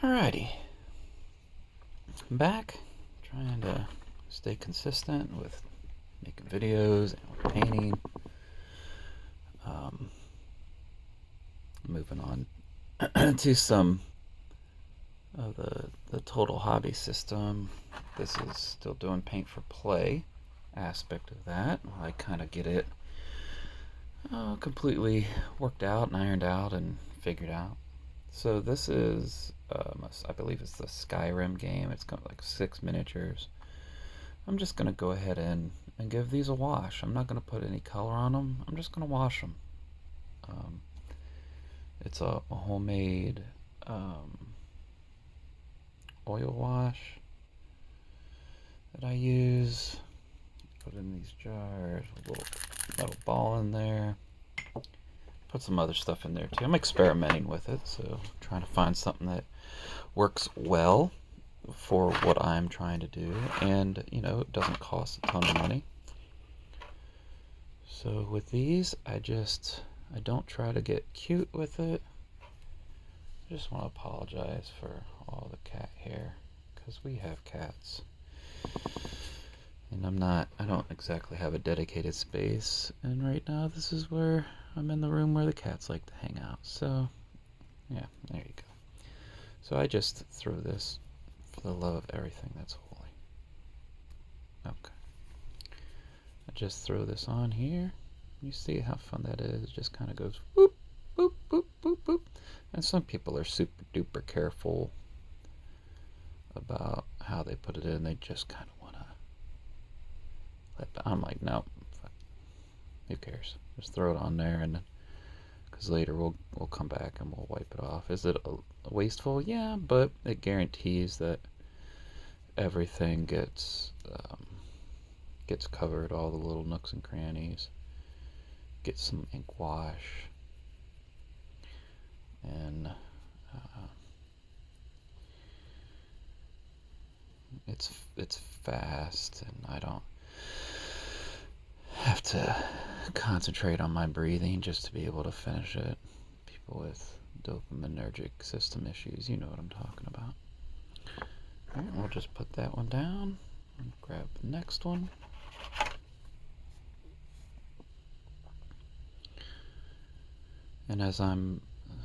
Alrighty, I'm back, trying to stay consistent with making videos and painting. Um, Moving on to some of the total hobby system. This is still doing paint for play aspect of that. I kind of get it completely worked out and ironed out and figured out. So this is, I believe it's the Skyrim game. It's got like 6 miniatures. I'm just going to go ahead and give these a wash. I'm not going to put any color on them. I'm just going to wash them. Um, it's a homemade um, oil wash that I use. Put in these jars, a little metal ball in there. Put some other stuff in there too. I'm experimenting with it, so trying to find something that works well for what I'm trying to do, and it doesn't cost a ton of money. So with these, I don't try to get cute with it. I just want to apologize for all the cat hair, because we have cats. And I don't exactly have a dedicated space, and right now this is where I'm in the room where the cats like to hang out. So, yeah, there you go. So I just throw this for the love of everything that's holy. Okay. I just throw this on here. You see how fun that is? It just kind of goes whoop, boop, boop, boop, boop. And some people are super duper careful about how they put it in. They just kind of want to I'm like, no, who cares? Just throw it on there, and because later we'll come back and we'll wipe it off. Is it wasteful? Yeah, but it guarantees that everything gets covered, all the little nooks and crannies. Get some ink wash, and it's fast, and I don't have to concentrate on my breathing just to be able to finish it. People with dopaminergic system issues, you know what I'm talking about. Alright, we'll just put that one down and grab the next one. And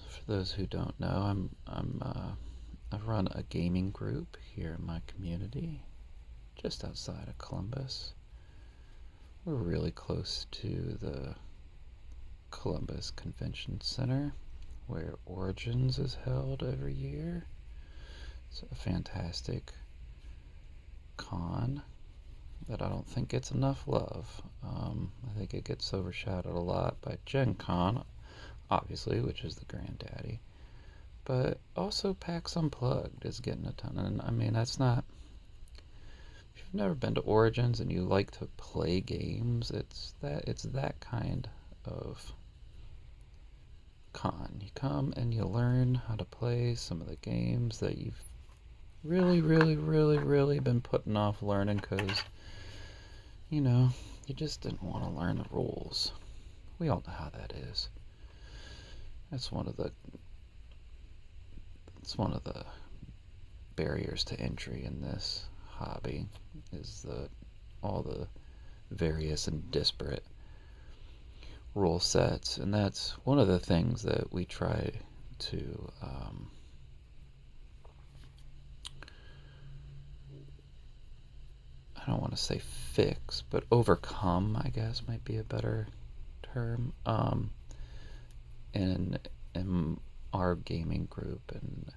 for those who don't know, I run a gaming group here in my community, just outside of Columbus. We're really close to the Columbus Convention Center, where Origins is held every year. It's a fantastic con that I don't think gets enough love. I think it gets overshadowed a lot by Gen Con, obviously, which is the granddaddy. But also PAX Unplugged is getting a ton. And I mean, that's not... If you've never been to Origins and you like to play games, it's that kind of con. You come and you learn how to play some of the games that you've really, really, really, really been putting off learning because, you just didn't want to learn the rules. We all know how that is. That's one of the barriers to entry in this hobby, is all the various and disparate rule sets, and that's one of the things that we try to I don't want to say fix, but overcome, I guess, might be a better term, in our gaming group. And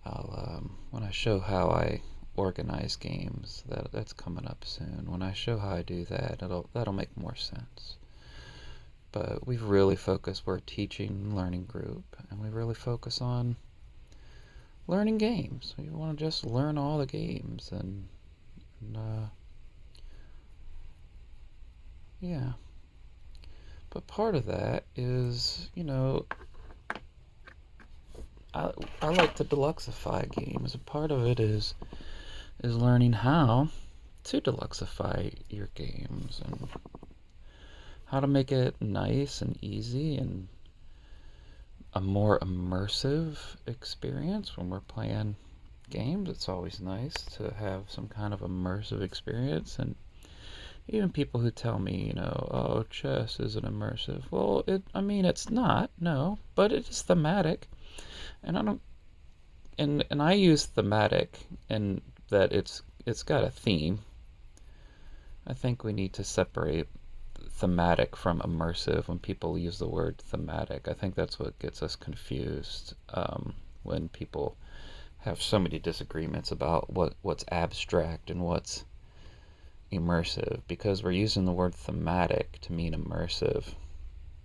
I'll when I show how I organize games, that's coming up soon. When I show how I do that, that'll make more sense. But we've really focused, we're a teaching and learning group, and we really focus on learning games. We want to just learn all the games, and yeah. But part of that is, I like to deluxify games. A part of it is learning how to deluxify your games and how to make it nice and easy and a more immersive experience when we're playing games. It's always nice to have some kind of immersive experience. And even people who tell me, oh, chess isn't immersive. Well, it's not, no, but it is thematic. And I don't, and I use thematic and that it's got a theme. I think we need to separate thematic from immersive when people use the word thematic. I think that's what gets us confused when people have so many disagreements about what's abstract and what's immersive, because we're using the word thematic to mean immersive.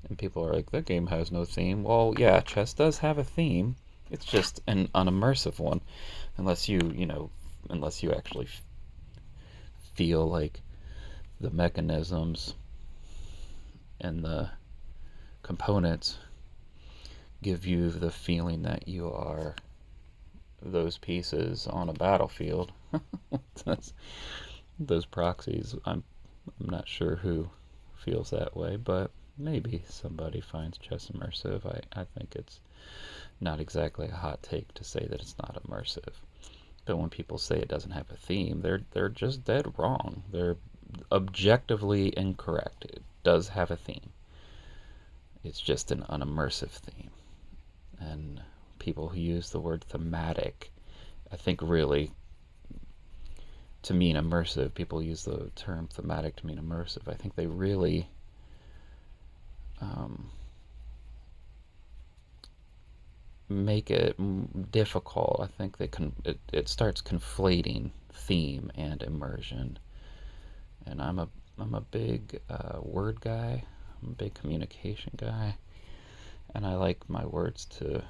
And people are like, that game has no theme. Well, yeah, chess does have a theme. It's just an unimmersive one, unless unless you actually feel like the mechanisms and the components give you the feeling that you are those pieces on a battlefield. Those proxies, I'm not sure who feels that way, but maybe somebody finds chess immersive. I think it's not exactly a hot take to say that it's not immersive. But when people say it doesn't have a theme, they're just dead wrong. They're objectively incorrect. It does have a theme. It's just an unimmersive theme. And people who use the word thematic, I think really to mean immersive, people use the term thematic to mean immersive. I think they really make it difficult. I think it starts conflating theme and immersion. And I'm a big word guy. I'm a big communication guy, and I like my words to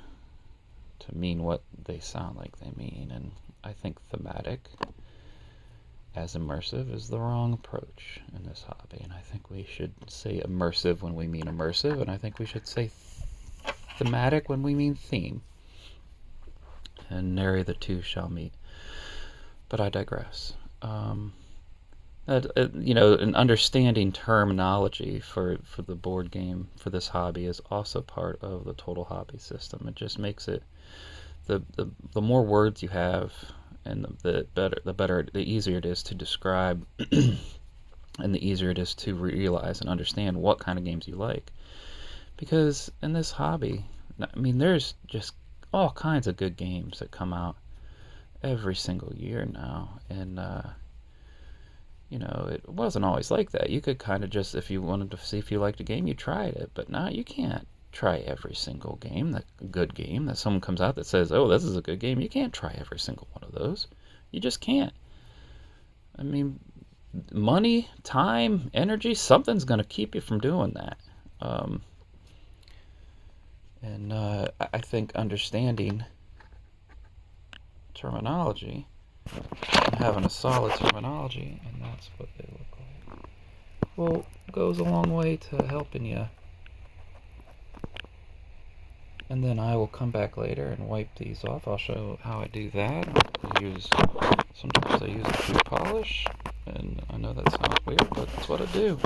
mean what they sound like they mean. And I think thematic as immersive is the wrong approach in this hobby. And I think we should say immersive when we mean immersive, and I think we should say thematic when we mean theme. And nary the two shall meet. But I digress. An understanding terminology for the board game for this hobby is also part of the total hobby system. It just makes it the more words you have, and the easier it is to describe, and the easier it is to realize and understand what kind of games you like. Because in this hobby, there's just all kinds of good games that come out every single year now, and it wasn't always like that. You could kind of just, if you wanted to see if you liked a game, you tried it. But now you can't try every single game, that good game that someone comes out that says, oh, this is a good game. You can't try every single one of those. You just can't. Money, time, energy, something's going to keep you from doing that. I think understanding terminology and having a solid terminology, and that's what they look like, well, goes a long way to helping you. And then I will come back later and wipe these off. I'll show how I do that. Sometimes I use a food polish, and I know that sounds weird, but that's what I do.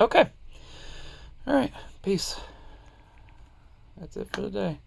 Okay. All right. Peace. That's it for today.